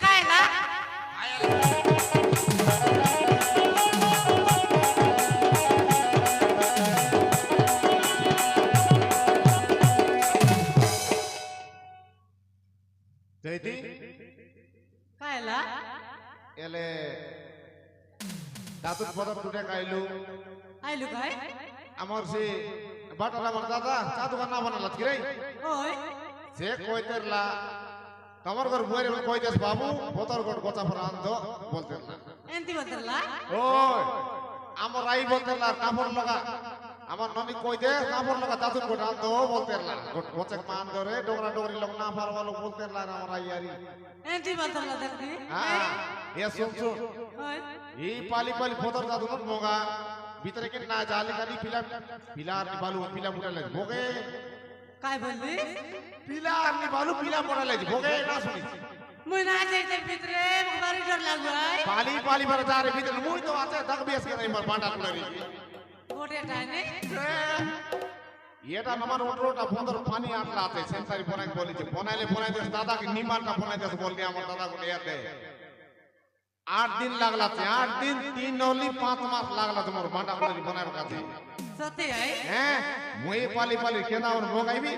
কাইলা Jadi, কাইলা ele Datuk Bodor today kailu, আইলু গাই amor si batala mardada, satu kan nama nalat kirai, ওই se koi terla, kamar kor buai re koi jas babu, Bodor kor kota perando, bol terla. এন্তি বদলা Oh, amor rai bol terla, kamar loga, amor noni koi deh, kamar loga Datuk perando, bol terla. Gocek man dore, dogra dogri log nafar walu bol terla, amor rai ari. এন্তি বদলা দেখবি Ah, ya sun sun. ওই এই পালি পালি ফতর দাদু মোগা ভিতরে কে না জালি কালি পিলার নি বালু পিলা মুড়া লাগে ভোগে কাই বলবি পিলার নি বালু পিলা মুড়া লাগে ভোগে না শুনি মুই না যাইতে ভিতরে বাড়ি ডর লাগবাই পালি পালি বার দারে ভিতরে মুই তো আছে দাগ বিয়াস কে নাই মার বাঁটা কুড়ারি গোটে টাইনে এটা আমার ওটরোটা ফতর পানি আটলা আছে সেন্সারি বনাই বলিছে বনাইলে দাদা কে নিমানটা বনাইতে বললি আমার দাদা को ले आते 8 दिन लागला थे 8 दिन 3 नौली 5 मास लागला तुम्हार बांटा कुड़ी बनाए काथे সত্যি আই हैं मुई पाली पाली केना और मोगाई भी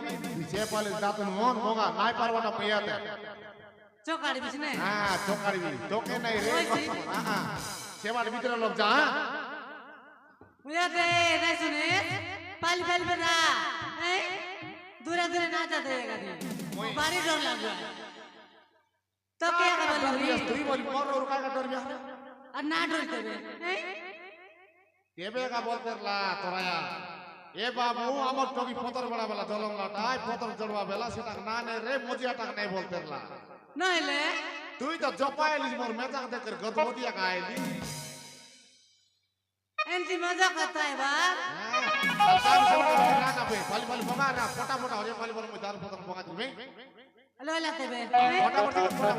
से पाली दातन मोन मोगा नाय पारवाटा पियाते চকাড়ি বিছনে हां चोकारी भी तोके नहीं रे हां सेवाड़ भीतर लोग जा মুয়া দে নাই শুনে পালি পালি বেরা এই দূরে দূরে না যা দে গাদি বাড়ি ডর লাগবা তো কে বলবি तुई बोली मोर और का डर बिया আর না ডর দেবে এই केबे का बोलते ला तोराया ए बाबू हमर टोकी फतर बड़ा वाला दलंग लाटाय फतर जड़वा बेला सेटा ना ने रे मोजिया टाक नहीं बोलते ला নইলে তুই তো জপাইলি মোর মেজাক দেখর গদমদিয়া গাইলি এন্তি মজা কথা বা তার সঙ্গে না না বে পালি পালি বগা না ফটা ফটা হরে পালি পালি মই দার ফটা বগা দিবে লইলা দেবে ফটা ফটা দূরে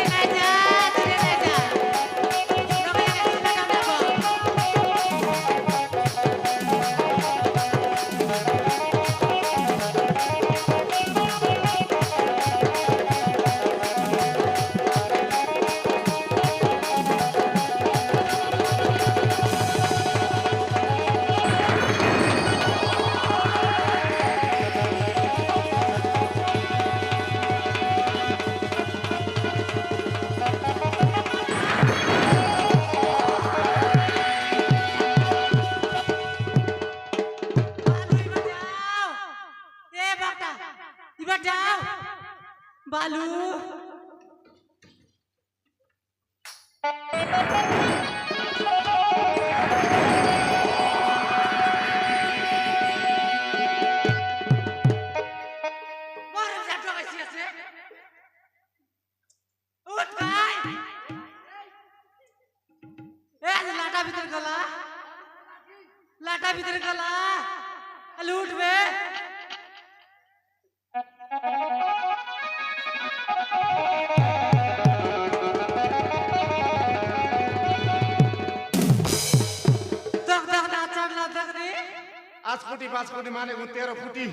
না যা লোকে একটা কাম দেখো এবার যাও বালু বড় যাটো কাছে আছে উঠ ভাই লাটা ভিতর গলা লাটা ভিতর গলা উঠবে দেখ দেখ না চাগলা দেখ রে 5 কোটি মানে 13 কোটি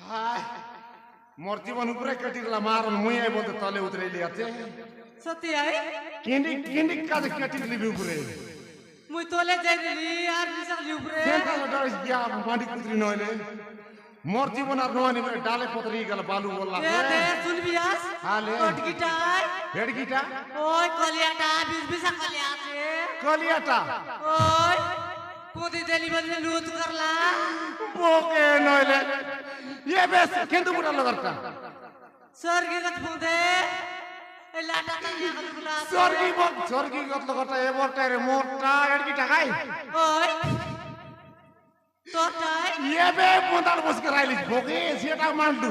হায় মোর জীবন উপরে কাটিলা মার মুই আই বলতে তলে উতরাইলি আছে সত্যি আই কিন্ডি কাজ কাটিলি উপরে মুই তোলে যাই রে আর বিসালি উপরে সেটা ডরিস গিয়া মাটি কুতরি নইলে মোর জীবন আর নয় নিবে ডালে পতরি গেল বালু বললা এ দে শুনবি আস হালে কটকিটাই হেডগিটা ওই কলিয়াটা বিসা কলিয়া আছে কলিয়াটা ওই কোদি দেলি বলে লুত করলা ওকে নইলে ये बेस केंदु बुरा लगरता স্বর্গে গত ফুদে এ লাটা তা গুলা স্বর্গী গত লগরটা এবরটা রে মোরটা হেডগিটা খাই ওই তোরটাই ये बे पोदार बस कराइली भोगे सेटा मांडू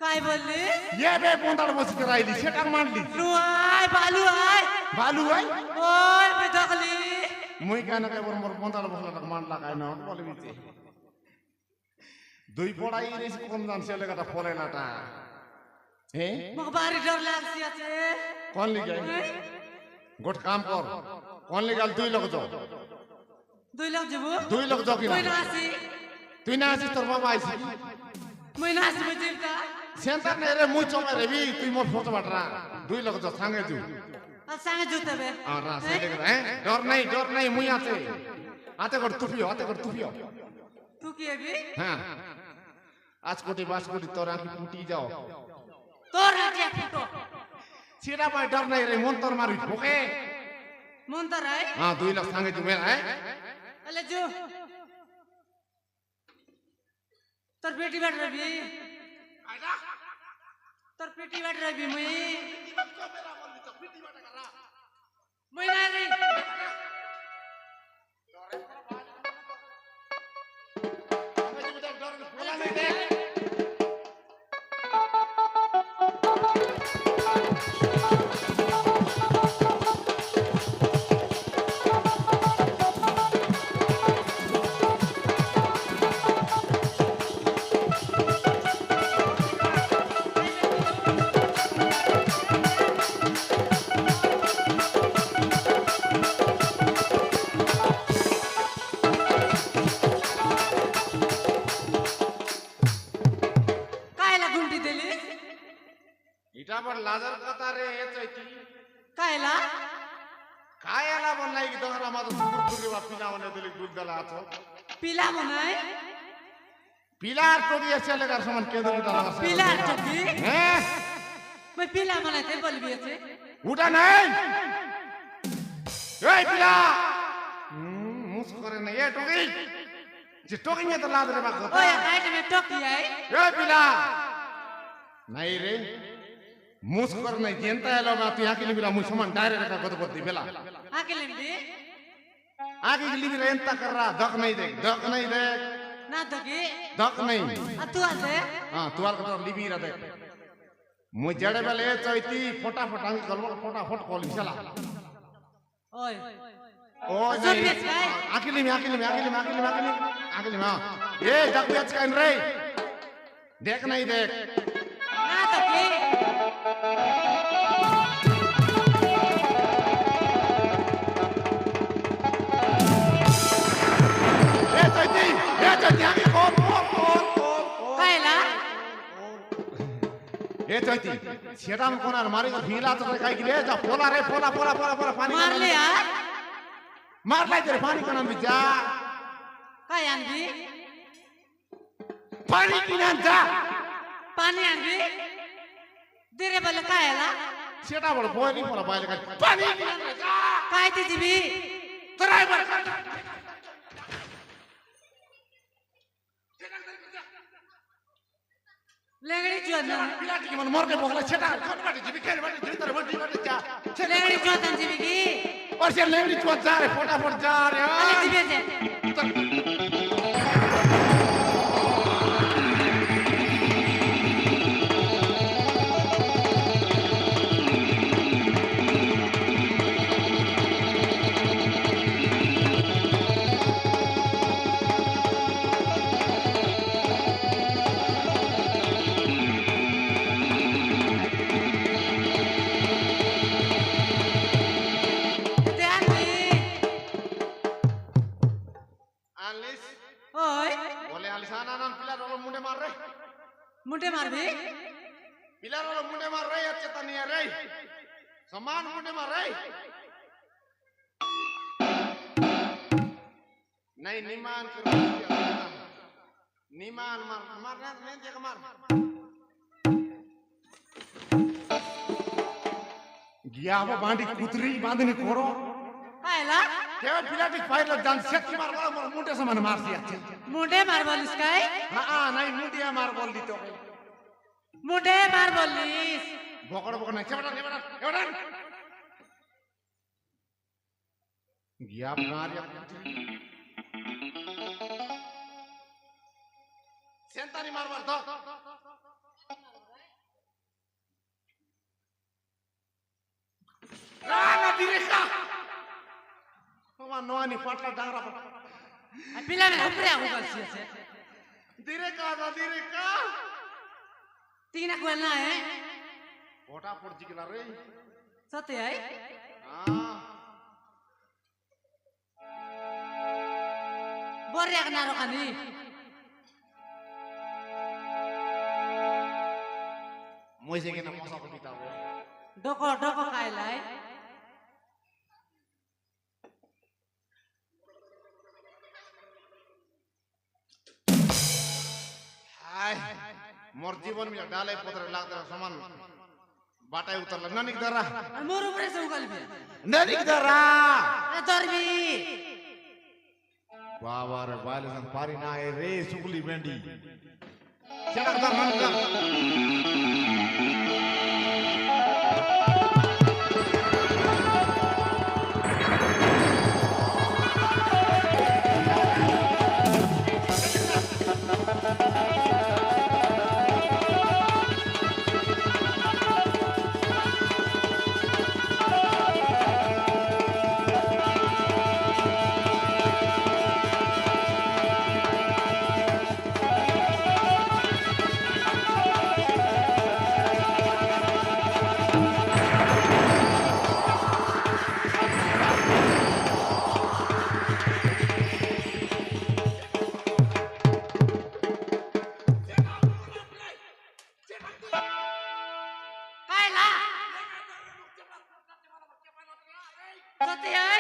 काय बोलली ये बे बोंदाळ बसत राहिली शेटाक मांडली रुआय बालू आय बालू आहे ओय मी दखली मुई काय ना काय बरोबर बोंदाळ बसला टाक मांडला काय ना बोले बिचे দুই পড়াই রে কোন জান ছেলে কথা ফলে নাটা হে মোক বাড়ি ডর লাগছি আছে কোন লিগাই গোট কাম কর কোন লিগাল তুই লোক যাও 2 লাখ যাব 2 লোক যাও কি মই না আসি তুই না আসিস তোর বাবা আইছি মই না আসি বুঝিতা সেন্টার নে রে মুই চমে রে বি তুই মোর ফটো বাটরা 2 লোক যাও সঙ্গে যু আর সঙ্গে জুতবে আর না সেলে করে হ্যাঁ ডর নাই মুই আছে আতে কর তুপিও तू কি এবি হ্যাঁ আজ কোটি বাস কোটি তোরা কি ফুটি যাও তোর রাজে ফুটো সেটা পাই ডর নাই রে মন তোর মারি ঠোকে মন তো রাই হ্যাঁ 2 লাখ সঙ্গে যু মেলা হ্যাঁ আলে জু তোর বেটি বাট রবি তোর পেটি বাট রবি মই না রে এটা বড় লাজার কথা রে এ চাইতি কায়লা কায়লা বলাই কি তোরা আমাদের সুন্দর করে বা পিলা মনে দিলি দুধ দেলা আছো পিলা মনাই পিলার টকি আছে লাগার সমান কেঁদে উঠা আছে পিলার টকি হ্যাঁ মই পিলা মনাইতে বলবি আছে উঠা নাই এই পিলা মুস করে না এ টকি যে টকি নিয়ে তো লাজ রে বাক ওই কাইতে মে টকি আই এই পিলা নাই রে মুস করে নাই জেনতা এলো বা তুই আকিলি বিলা মুই সমান ডাইরেক্ট একটা কথা বলতি বেলা আকেলেম দি আকিলি বিলা এন্তা কর রা দক নাই দেখ না দকি দক নাই তু আছে हां तुआर কথা লিবি রা দেখ মুই জড়ে বেলে চাইতি ফটাফট আমি গলব ফটাফট কলি চলা ওই ওই আকিলি মা এ দেখ বেচ কাইন রে দেখ নাই দেখ না দকি আমি কোন কায়লা এ চাইতি সেটা কোন আর মারি ভিলা তো কাই গিলে যা পোলা রে পোলা পানি মারলে আর মারলাই তোর পানি কোন আমি যা কাই আনবি পানি কিনান যা পানি আনবি দেরে বলে কায়লা সেটা বড় বয়নি পোলা বাইলে পানি কিনান যা কাইতে দিবি ড্রাইভার লেংড়ি চোদন পিলাটি কি মন মরকে বগলা সেটা কোন বাটি জিবি খেল বাটি জিবি তোর বাটি যা লেংড়ি চোদন দিবি কি और से लेवड़ी चोट जा रे फटाफट जा रे আলে দিবি যে আনলিস ওই বলে আলিসান আনান পিলার ওর মুন্ডে মার রে মুটে মারবি পিলার ওর মুন্ডে মার রে আছে তানিয়া রে সমান মুন্ডে মার রে नहीं निमान करो निमान मार मारना नहीं जगह मार गया वो बांडी कुतरी बांधनी करो কায়লা केवल पिलाटी फाइल जान सेट मार वाला मुंडे समान मार दिया মুটে মার বলিস কাই हां नहीं मुंडिया मार बोल दी तो মুটে মার বলিস বকড় বকড় नहीं एवडा गया मार या सेंतानी मार मार तो नी पाटला डांगरा पिला में ऊपर आगू कर से धीरे का तीन को ना है ओटा पड़ जिगला रे सत्य है हां बोरे ना रोकानी मोइसे के ना मसा को बिताओ डोको काय लाई हाय मोर जीवन में डाले पत्र लागदा समान बाटाई उतरला ननिक दरा मोर ऊपर से उगल भी ननिक दरा दरबी बाबा रे बाले सन पारी ना है रे सुगली बेंडी चलक दर ननिक दर सत्य है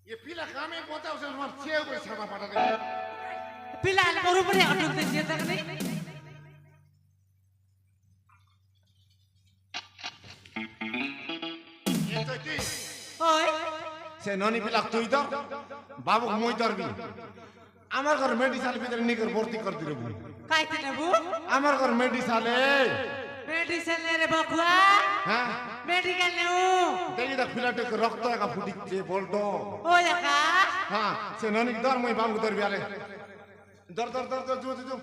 ये पीला कामे पोता उसे मर छे ऊपर छाता पटा दे पिला मोर ऊपर अटक दे से तक नहीं ये तो की ओए से ननी पिला तुई तो बाबू मोई दरबी আমার ঘর মেডিসাল ভিতরে নিকর ভর্তি কর দিরে বু काय थे नेबू আমার ঘর মেডিসালে मेडिसिन रे बकुआ হ্যাঁ मेडिकल ने দেখি দা ফিলাটে রক্ত একা ফুটিছে বলতো ओ यका হ্যাঁ সে ননি দর মই বাবু দরবি আলে দর দর দর দর জু জু